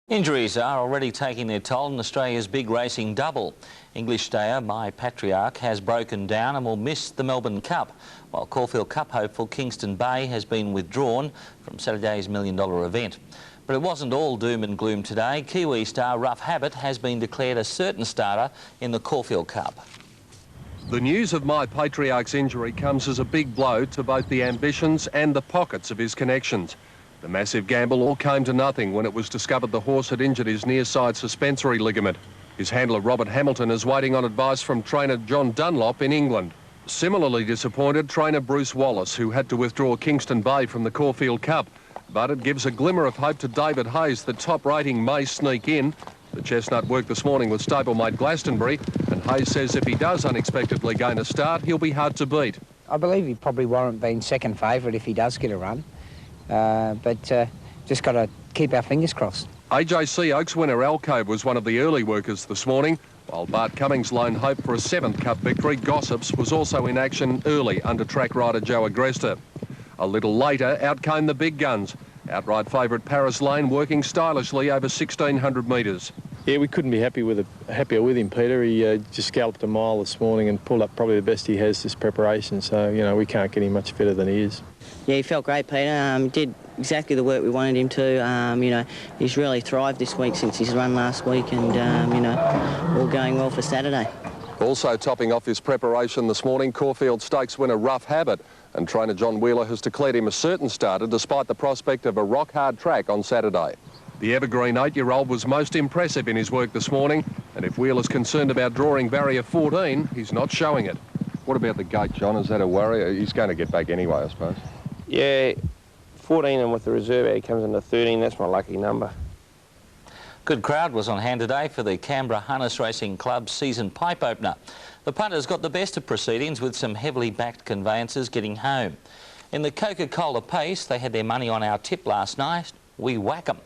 Injuries are already taking their toll in Australia's big racing double. English stayer My Patriarch has broken down and will miss the Melbourne Cup, while Caulfield Cup hopeful Kingston Bay has been withdrawn from Saturday's $1 million event. But it wasn't all doom and gloom today. Kiwi star Rough Habit has been declared a certain starter in the Caulfield Cup. The news of My Patriarch's injury comes as a big blow to both the ambitions and the pockets of his connections. The massive gamble all came to nothing when it was discovered the horse had injured his near-side suspensory ligament. His handler Robert Hamilton is waiting on advice from trainer John Dunlop in England. Similarly disappointed trainer Bruce Wallace, who had to withdraw Kingston Bay from the Caulfield Cup. But it gives a glimmer of hope to David Hayes. The top rating may sneak in. The chestnut worked this morning with stablemate Glastonbury, and Hayes says if he does unexpectedly gain a start, he'll be hard to beat. I believe he probably warrant being second favourite if he does get a run. But just got to keep our fingers crossed. AJC Oaks winner Alcove was one of the early workers this morning, while Bart Cummings' lone hope for a 7th Cup victory, Gossips, was also in action early under track rider Joe Agresta. A little later, out came the big guns. Outright favourite Paris Lane working stylishly over 1,600 metres. Yeah, we couldn't be happier with him, Peter. He just galloped a mile this morning and pulled up probably the best he has this preparation. So, you know, we can't get him much fitter than he is. Yeah, he felt great, Peter. Did exactly the work we wanted him to. You know, he's really thrived this week since his run last week, and you know, all going well for Saturday. Also topping off his preparation this morning, Caulfield Stakes winner Rough Habit, and trainer John Wheeler has declared him a certain starter despite the prospect of a rock-hard track on Saturday. The evergreen 8-year-old was most impressive in his work this morning, and if Wheeler's concerned about drawing barrier 14, he's not showing it. What about the gate, John? Is that a worry? He's going to get back anyway, I suppose. Yeah, 14 and with the reserve he comes into 13, that's my lucky number. Good crowd was on hand today for the Canberra Harness Racing Club's season pipe opener. The punters got the best of proceedings with some heavily backed conveyances getting home. In the Coca-Cola Pace, they had their money on our tip last night. We whack 'em.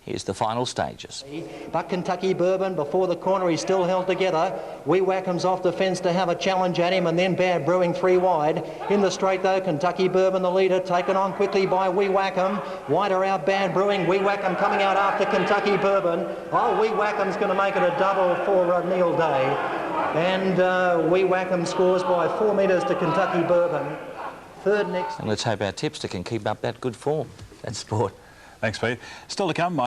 Here's the final stages. But Kentucky Bourbon before the corner, he's still held together. We Whack'em's off the fence to have a challenge at him, and then Bad Brewing 3 wide. In the straight though, Kentucky Bourbon the leader, taken on quickly by We Whack'em. Wider out Bad Brewing, We Whack'em coming out after Kentucky Bourbon. Oh, We Whack'em's going to make it a double for Neil Day. And We Whack'em scores by 4 metres to Kentucky Bourbon. Third next. And let's hope our tipster can keep up that good form. That's sport. Thanks, Pete. Still to come.